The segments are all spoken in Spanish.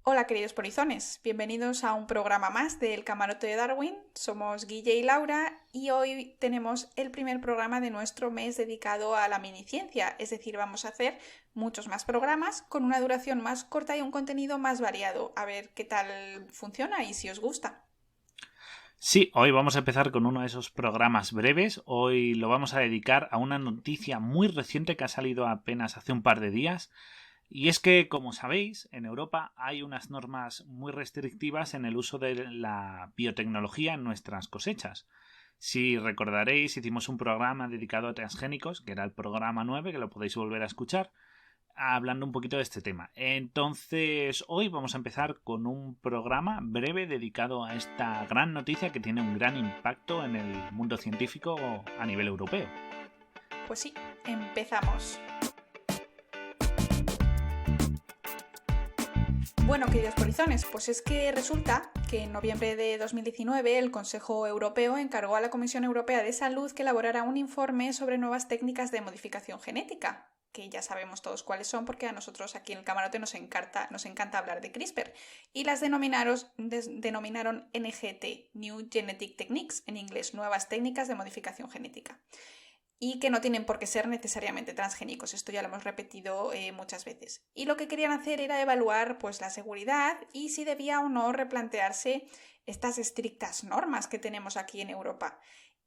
Hola queridos polizones, bienvenidos a un programa más del Camarote de Darwin. Somos Guille y Laura y hoy tenemos el primer programa de nuestro mes dedicado a la miniciencia, es decir, vamos a hacer muchos más programas con una duración más corta y un contenido más variado. A ver qué tal funciona y si os gusta. Sí, hoy vamos a empezar con uno de esos programas breves. Hoy lo vamos a dedicar a una noticia muy reciente que ha salido apenas hace un par de días. Y es que, como sabéis, en Europa hay unas normas muy restrictivas en el uso de la biotecnología en nuestras cosechas. Si recordaréis, hicimos un programa dedicado a transgénicos, que era el programa 9, que lo podéis volver a escuchar, hablando un poquito de este tema. Entonces, hoy vamos a empezar con un programa breve dedicado a esta gran noticia que tiene un gran impacto en el mundo científico a nivel europeo. Pues sí, empezamos. Bueno, queridos polizones, pues es que resulta que en noviembre de 2019 el Consejo Europeo encargó a la Comisión Europea de Salud que elaborara un informe sobre nuevas técnicas de modificación genética, que ya sabemos todos cuáles son porque a nosotros aquí en el camarote nos encanta hablar de CRISPR, y las denominaron NGT, New Genetic Techniques, en inglés, nuevas técnicas de modificación genética, y que no tienen por qué ser necesariamente transgénicos. Esto ya lo hemos repetido muchas veces. Y lo que querían hacer era evaluar pues, la seguridad y si debía o no replantearse estas estrictas normas que tenemos aquí en Europa.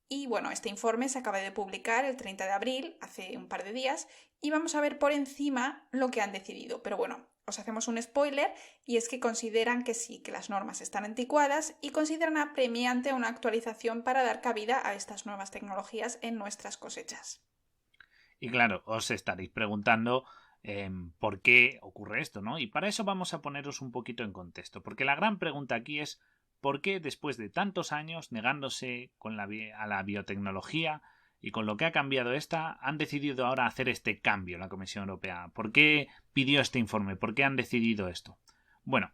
Y bueno, este informe se acaba de publicar el 30 de abril, hace un par de días, y vamos a ver por encima lo que han decidido. Pero bueno, os hacemos un spoiler y es que consideran que sí, que las normas están anticuadas y consideran apremiante una actualización para dar cabida a estas nuevas tecnologías en nuestras cosechas. Y claro, os estaréis preguntando por qué ocurre esto, ¿no? Y para eso vamos a poneros un poquito en contexto, porque la gran pregunta aquí es ¿por qué después de tantos años negándose a la biotecnología y con lo que ha cambiado esta, han decidido ahora hacer este cambio la Comisión Europea? ¿Por qué pidió este informe? ¿Por qué han decidido esto? Bueno,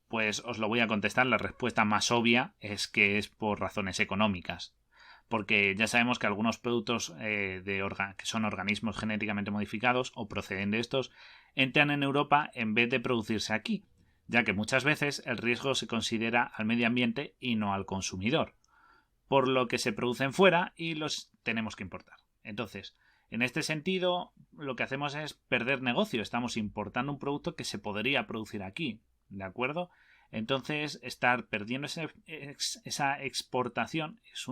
pues os lo voy a contestar. La respuesta más obvia es que es por razones económicas. Porque ya sabemos que algunos productos que son organismos genéticamente modificados o proceden de estos entran en Europa en vez de producirse aquí, ya que muchas veces el riesgo se considera al medio ambiente y no al consumidor, por lo que se producen fuera y los tenemos que importar. Entonces, en este sentido, lo que hacemos es perder negocio. Estamos importando un producto que se podría producir aquí, ¿de acuerdo? Entonces, estar perdiendo esa exportación es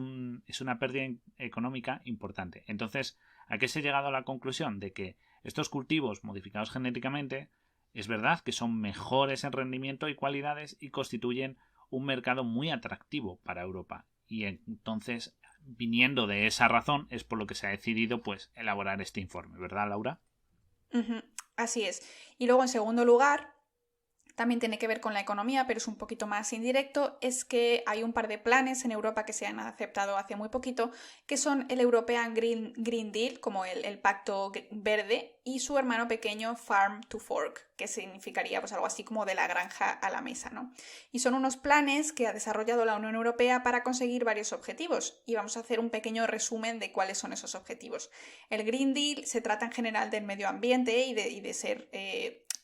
una pérdida económica importante. Entonces, ¿a qué se ha llegado a la conclusión? De que estos cultivos modificados genéticamente es verdad que son mejores en rendimiento y cualidades y constituyen un mercado muy atractivo para Europa. Y entonces, viniendo de esa razón, es por lo que se ha decidido pues elaborar este informe, ¿verdad, Laura? Así es. Y luego, en segundo lugar, también tiene que ver con la economía, pero es un poquito más indirecto, es que hay un par de planes en Europa que se han aceptado hace muy poquito, que son el European Green Deal, como el Pacto Verde, y su hermano pequeño Farm to Fork, que significaría pues algo así como de la granja a la mesa, ¿no? Y son unos planes que ha desarrollado la Unión Europea para conseguir varios objetivos, y vamos a hacer un pequeño resumen de cuáles son esos objetivos. El Green Deal se trata en general del medio ambiente y de ser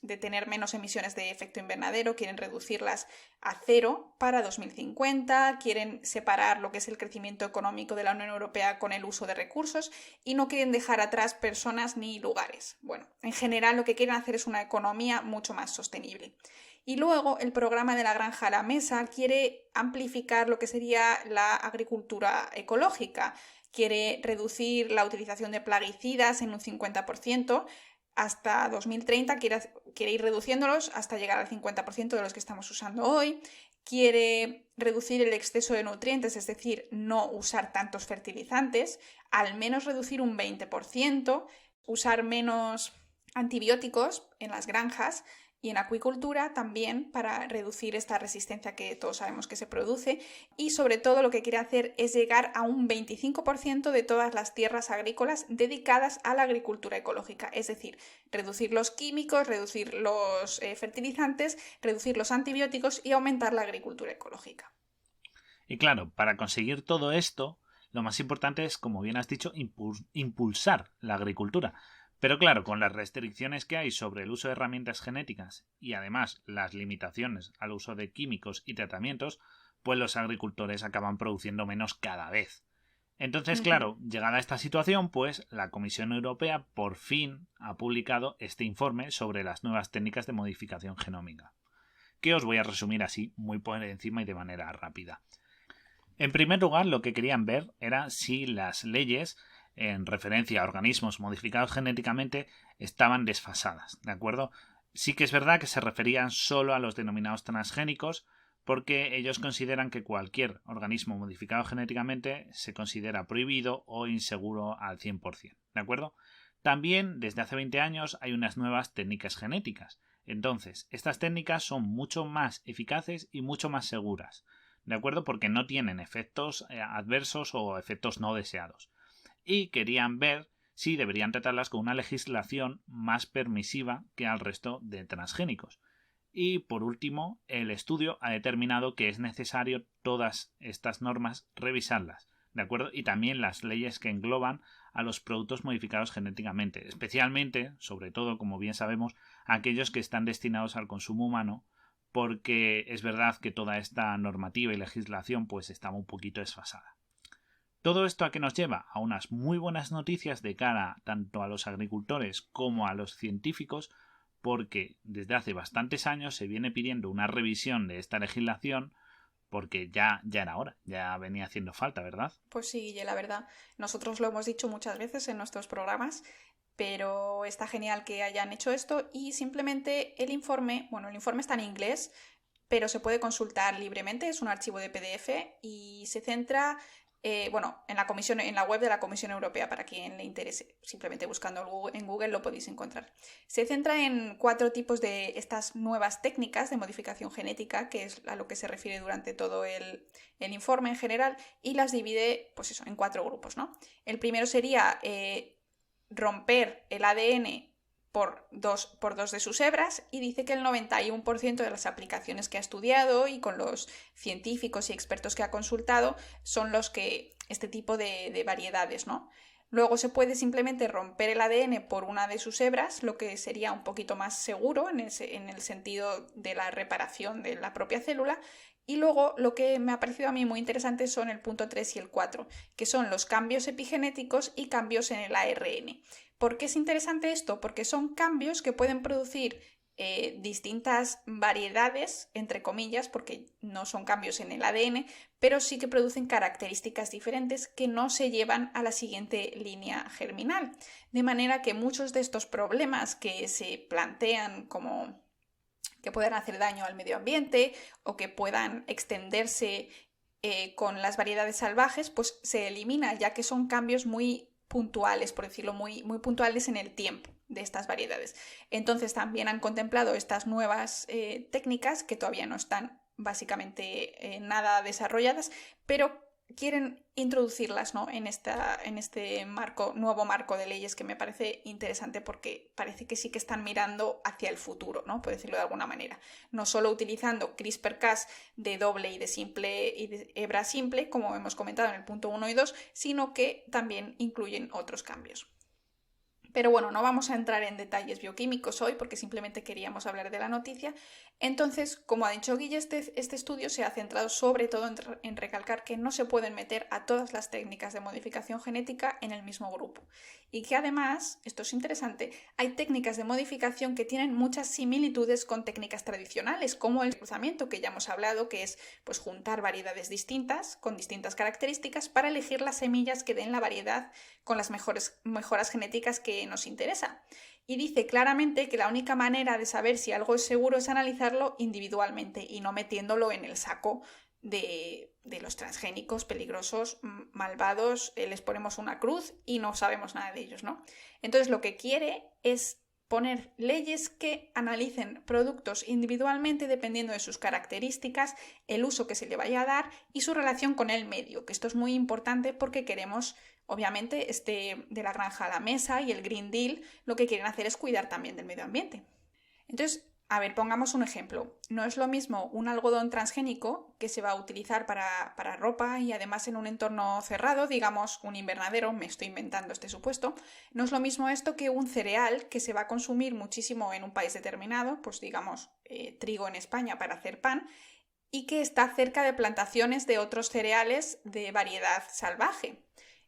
de tener menos emisiones de efecto invernadero, quieren reducirlas a cero para 2050, quieren separar lo que es el crecimiento económico de la Unión Europea con el uso de recursos y no quieren dejar atrás personas ni lugares. Bueno, en general lo que quieren hacer es una economía mucho más sostenible. Y luego el programa de la granja a la mesa quiere amplificar lo que sería la agricultura ecológica, quiere reducir la utilización de plaguicidas en un 50%, hasta 2030 quiere ir reduciéndolos hasta llegar al 50% de los que estamos usando hoy. Quiere reducir el exceso de nutrientes, es decir, no usar tantos fertilizantes, al menos reducir un 20%, usar menos antibióticos en las granjas y en acuicultura también para reducir esta resistencia que todos sabemos que se produce, y sobre todo lo que quiere hacer es llegar a un 25% de todas las tierras agrícolas dedicadas a la agricultura ecológica, es decir, reducir los químicos, reducir los fertilizantes, reducir los antibióticos y aumentar la agricultura ecológica. Y claro, para conseguir todo esto, lo más importante es, como bien has dicho, impulsar la agricultura. Pero claro, con las restricciones que hay sobre el uso de herramientas genéticas y además las limitaciones al uso de químicos y tratamientos, pues los agricultores acaban produciendo menos cada vez. Entonces, claro, llegada a esta situación, pues la Comisión Europea por fin ha publicado este informe sobre las nuevas técnicas de modificación genómica, que os voy a resumir así muy por encima y de manera rápida. En primer lugar, lo que querían ver era si las leyes en referencia a organismos modificados genéticamente estaban desfasadas, ¿de acuerdo? Sí que es verdad que se referían solo a los denominados transgénicos, porque ellos consideran que cualquier organismo modificado genéticamente se considera prohibido o inseguro al 100%, ¿de acuerdo? También, desde hace 20 años, hay unas nuevas técnicas genéticas. Entonces, estas técnicas son mucho más eficaces y mucho más seguras, ¿de acuerdo? Porque no tienen efectos adversos o efectos no deseados. Y querían ver si deberían tratarlas con una legislación más permisiva que al resto de transgénicos. Y por último, el estudio ha determinado que es necesario todas estas normas revisarlas, ¿de acuerdo? Y también las leyes que engloban a los productos modificados genéticamente, especialmente, sobre todo, como bien sabemos, aquellos que están destinados al consumo humano, porque es verdad que toda esta normativa y legislación pues está un poquito desfasada. ¿Todo esto a qué nos lleva? A unas muy buenas noticias de cara tanto a los agricultores como a los científicos, porque desde hace bastantes años se viene pidiendo una revisión de esta legislación, porque ya era hora, ya venía haciendo falta, ¿verdad? Pues sí, Guille, la verdad. Nosotros lo hemos dicho muchas veces en nuestros programas, pero está genial que hayan hecho esto y simplemente el informe está en inglés, pero se puede consultar libremente, es un archivo de PDF y se centra en la web de la Comisión Europea, para quien le interese. Simplemente buscando en Google lo podéis encontrar. Se centra en 4 tipos de estas nuevas técnicas de modificación genética, que es a lo que se refiere durante todo el informe en general, y las divide, pues eso, en 4 grupos, ¿no? El primero sería romper el ADN por dos de sus hebras, y dice que el 91% de las aplicaciones que ha estudiado y con los científicos y expertos que ha consultado son los que este tipo de variedades, ¿no? Luego se puede simplemente romper el ADN por una de sus hebras, lo que sería un poquito más seguro en el sentido de la reparación de la propia célula. Y luego lo que me ha parecido a mí muy interesante son el punto 3 y el 4, que son los cambios epigenéticos y cambios en el ARN. ¿Por qué es interesante esto? Porque son cambios que pueden producir distintas variedades, entre comillas, porque no son cambios en el ADN, pero sí que producen características diferentes que no se llevan a la siguiente línea germinal. De manera que muchos de estos problemas que se plantean como que puedan hacer daño al medio ambiente o que puedan extenderse con las variedades salvajes, pues se elimina, ya que son cambios muy puntuales, por decirlo, muy, muy puntuales en el tiempo de estas variedades. Entonces también han contemplado estas nuevas técnicas que todavía no están básicamente nada desarrolladas, pero quieren introducirlas, ¿no? en este nuevo marco de leyes, que me parece interesante porque parece que sí que están mirando hacia el futuro, ¿no? Por decirlo de alguna manera. No solo utilizando CRISPR-Cas de doble y de simple y de hebra simple, como hemos comentado en el punto 1 y 2, sino que también incluyen otros cambios. Pero bueno, no vamos a entrar en detalles bioquímicos hoy porque simplemente queríamos hablar de la noticia. Entonces, como ha dicho Guille, este estudio se ha centrado sobre todo en recalcar que no se pueden meter a todas las técnicas de modificación genética en el mismo grupo. Y que además, esto es interesante, hay técnicas de modificación que tienen muchas similitudes con técnicas tradicionales, como el cruzamiento, que ya hemos hablado, que es pues juntar variedades distintas, con distintas características, para elegir las semillas que den la variedad con las mejoras genéticas que nos interesa. Y dice claramente que la única manera de saber si algo es seguro es analizarlo individualmente y no metiéndolo en el saco de los transgénicos peligrosos, malvados, les ponemos una cruz y no sabemos nada de ellos, ¿no? Entonces lo que quiere es poner leyes que analicen productos individualmente dependiendo de sus características, el uso que se le vaya a dar y su relación con el medio, que esto es muy importante porque queremos, obviamente, de la granja a la mesa y el Green Deal, lo que quieren hacer es cuidar también del medio ambiente. Entonces, A ver, pongamos un ejemplo. No es lo mismo un algodón transgénico que se va a utilizar para ropa y además en un entorno cerrado, digamos un invernadero, me estoy inventando este supuesto. No es lo mismo esto que un cereal que se va a consumir muchísimo en un país determinado, pues digamos trigo en España para hacer pan, y que está cerca de plantaciones de otros cereales de variedad salvaje.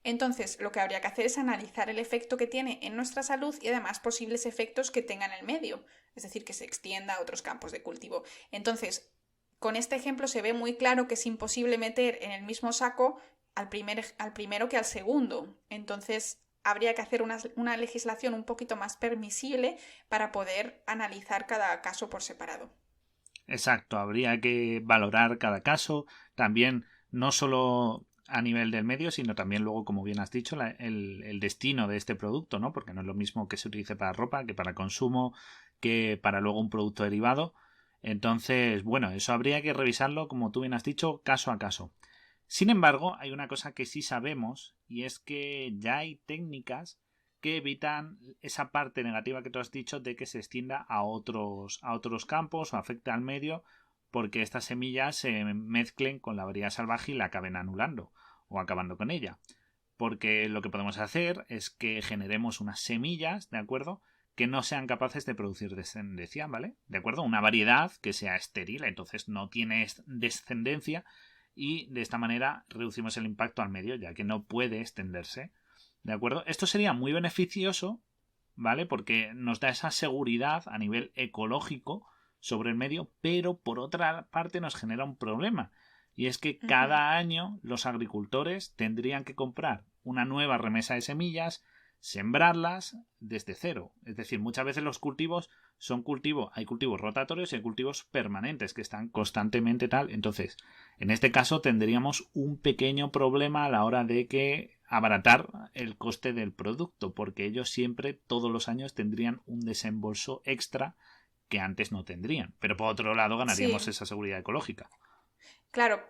Entonces, lo que habría que hacer es analizar el efecto que tiene en nuestra salud y además posibles efectos que tenga en el medio, es decir, que se extienda a otros campos de cultivo. Entonces, con este ejemplo se ve muy claro que es imposible meter en el mismo saco al primero que al segundo. Entonces, habría que hacer una legislación un poquito más permisible para poder analizar cada caso por separado. Exacto, habría que valorar cada caso, también no solo a nivel del medio, sino también luego, como bien has dicho, el destino de este producto, ¿no? Porque no es lo mismo que se utilice para ropa, que para consumo, que para luego un producto derivado. Entonces, bueno, eso habría que revisarlo, como tú bien has dicho, caso a caso. Sin embargo, hay una cosa que sí sabemos, y es que ya hay técnicas que evitan esa parte negativa que tú has dicho de que se extienda a otros campos o afecte al medio, porque estas semillas se mezclen con la variedad salvaje y la acaben anulando o acabando con ella. Porque lo que podemos hacer es que generemos unas semillas, ¿de acuerdo?, que no sean capaces de producir descendencia, ¿vale? ¿De acuerdo? Una variedad que sea estéril, entonces no tiene descendencia y de esta manera reducimos el impacto al medio, ya que no puede extenderse. ¿De acuerdo? Esto sería muy beneficioso, ¿vale? Porque nos da esa seguridad a nivel ecológico sobre el medio, pero por otra parte nos genera un problema. Y es que Ujú. cada año los agricultores tendrían que comprar una nueva remesa de semillas, sembrarlas desde cero. Es decir, muchas veces los cultivos hay cultivos rotatorios y hay cultivos permanentes que están constantemente tal. Entonces, en este caso tendríamos un pequeño problema a la hora de que abaratar el coste del producto, porque ellos siempre, todos los años, tendrían un desembolso extra que antes no tendrían. Pero por otro lado, ganaríamos Sí, esa seguridad ecológica. claro.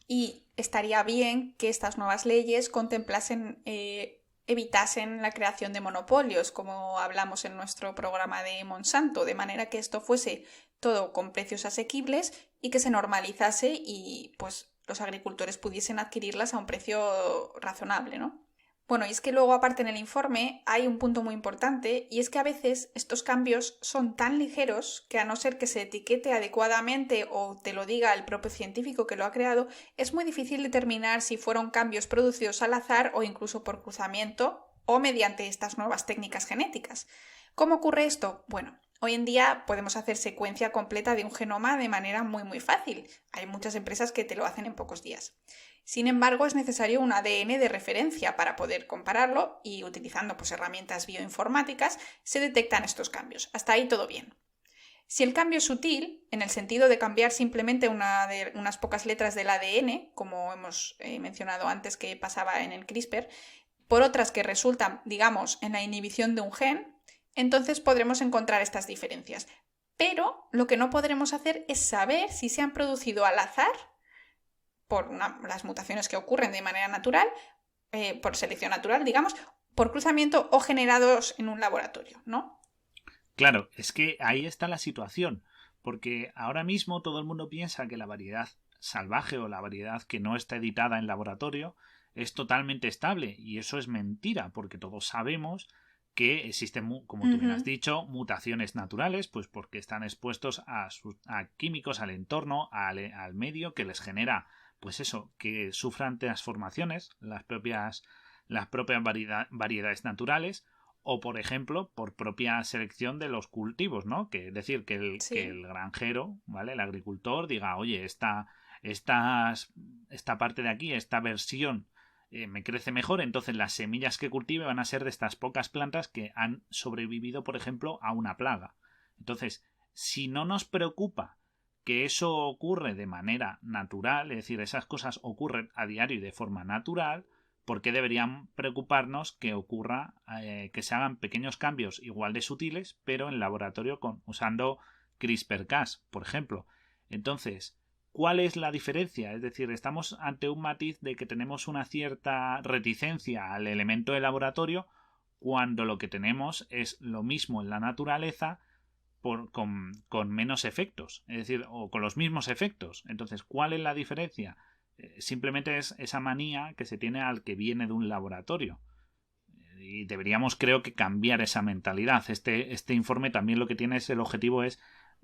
Y estaría bien que estas nuevas leyes contemplasen, evitasen la creación de monopolios, como hablamos en nuestro programa de Monsanto, de manera que esto fuese todo con precios asequibles y que se normalizase y pues los agricultores pudiesen adquirirlas a un precio razonable, ¿no? Bueno, y es que luego, aparte en el informe, hay un punto muy importante, y es que a veces estos cambios son tan ligeros que a no ser que se etiquete adecuadamente o te lo diga el propio científico que lo ha creado, es muy difícil determinar si fueron cambios producidos al azar o incluso por cruzamiento o mediante estas nuevas técnicas genéticas. ¿Cómo ocurre esto? Bueno, hoy en día podemos hacer secuencia completa de un genoma de manera muy fácil. Hay muchas empresas que te lo hacen en pocos días. Sin embargo, es necesario un ADN de referencia para poder compararlo y utilizando pues, herramientas bioinformáticas se detectan estos cambios. Hasta ahí todo bien. Si el cambio es sutil, en el sentido de cambiar simplemente unas pocas letras del ADN, como hemos mencionado antes que pasaba en el CRISPR, por otras que resultan, digamos, en la inhibición de un gen, entonces podremos encontrar estas diferencias. Pero lo que no podremos hacer es saber si se han producido al azar las mutaciones que ocurren de manera natural, por selección natural, digamos, por cruzamiento o generados en un laboratorio, ¿no? Claro, es que ahí está la situación, porque ahora mismo todo el mundo piensa que la variedad salvaje o la variedad que no está editada en laboratorio es totalmente estable, y eso es mentira, porque todos sabemos que existen, como tú bien has Ujú. dicho, mutaciones naturales, pues porque están expuestos a químicos, al entorno, al medio, que les genera, pues eso, que sufran transformaciones, las propias variedades naturales, o por ejemplo por propia selección de los cultivos, ¿no? Que es decir, que Sí, el granjero, ¿vale? El agricultor diga, oye, esta parte de aquí, esta versión me crece mejor, entonces las semillas que cultive van a ser de estas pocas plantas que han sobrevivido, por ejemplo, a una plaga. Entonces, si no nos preocupa que eso ocurre de manera natural, es decir, esas cosas ocurren a diario y de forma natural, ¿por qué deberían preocuparnos que ocurra, que se hagan pequeños cambios igual de sutiles, pero en laboratorio usando CRISPR-Cas, por ejemplo? Entonces, ¿cuál es la diferencia? Es decir, estamos ante un matiz de que tenemos una cierta reticencia al elemento de laboratorio cuando lo que tenemos es lo mismo en la naturaleza, con menos efectos, es decir, o con los mismos efectos. Entonces, ¿cuál es la diferencia? Simplemente es esa manía que se tiene al que viene de un laboratorio. Y deberíamos, creo que, cambiar esa mentalidad. Este informe también lo que tiene es el objetivo es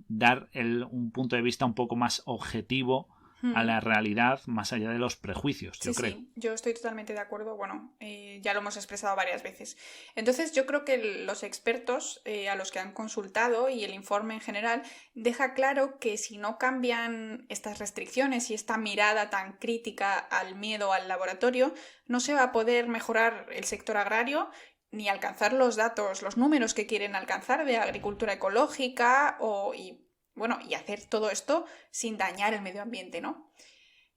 dar un punto de vista un poco más objetivo a la realidad, más allá de los prejuicios, yo creo. Sí, yo estoy totalmente de acuerdo. Bueno, ya lo hemos expresado varias veces. Entonces, yo creo que los expertos a los que han consultado y el informe en general deja claro que si no cambian estas restricciones y esta mirada tan crítica al miedo al laboratorio, no se va a poder mejorar el sector agrario ni alcanzar los datos, los números que quieren alcanzar de agricultura ecológica y hacer todo esto sin dañar el medio ambiente, ¿no?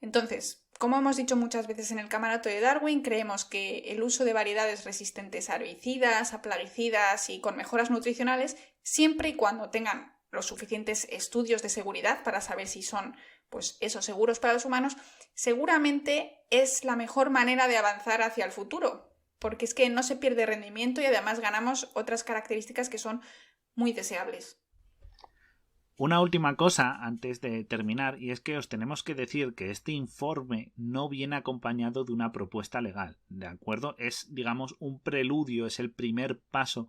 Entonces, como hemos dicho muchas veces en el Camarote de Darwin, creemos que el uso de variedades resistentes a herbicidas, a plaguicidas y con mejoras nutricionales, siempre y cuando tengan los suficientes estudios de seguridad para saber si son, pues, esos seguros para los humanos, seguramente es la mejor manera de avanzar hacia el futuro, porque es que no se pierde rendimiento y además ganamos otras características que son muy deseables. Una última cosa antes de terminar, y es que os tenemos que decir que este informe no viene acompañado de una propuesta legal, ¿de acuerdo? Es, digamos, un preludio, es el primer paso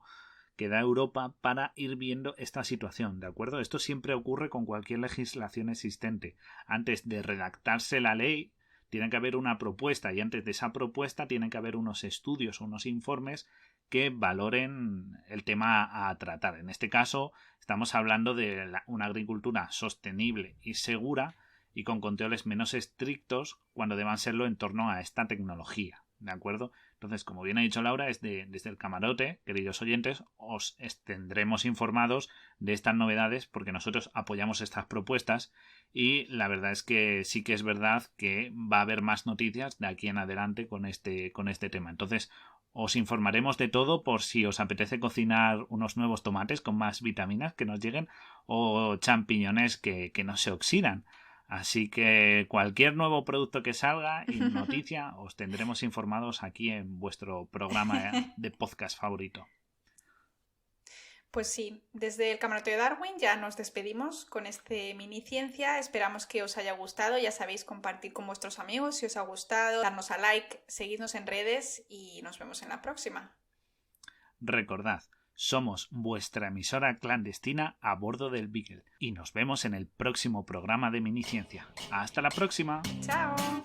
que da Europa para ir viendo esta situación, ¿de acuerdo? Esto siempre ocurre con cualquier legislación existente. Antes de redactarse la ley, tiene que haber una propuesta, y antes de esa propuesta tienen que haber unos estudios o unos informes que valoren el tema a tratar. En este caso, estamos hablando de una agricultura sostenible y segura y con controles menos estrictos cuando deban serlo en torno a esta tecnología, ¿de acuerdo? Entonces, como bien ha dicho Laura, desde el Camarote, queridos oyentes, os tendremos informados de estas novedades porque nosotros apoyamos estas propuestas y la verdad es que sí que es verdad que va a haber más noticias de aquí en adelante con este tema. Entonces, os informaremos de todo por si os apetece cocinar unos nuevos tomates con más vitaminas que nos lleguen o champiñones que no se oxidan. Así que cualquier nuevo producto que salga y noticia os tendremos informados aquí en vuestro programa de podcast favorito. Pues sí, desde el Camarote de Darwin ya nos despedimos con este mini ciencia. Esperamos que os haya gustado. Ya sabéis, compartir con vuestros amigos si os ha gustado, darnos a like, seguidnos en redes y nos vemos en la próxima. Recordad, somos vuestra emisora clandestina a bordo del Beagle y nos vemos en el próximo programa de Mini Ciencia. ¡Hasta la próxima! ¡Chao!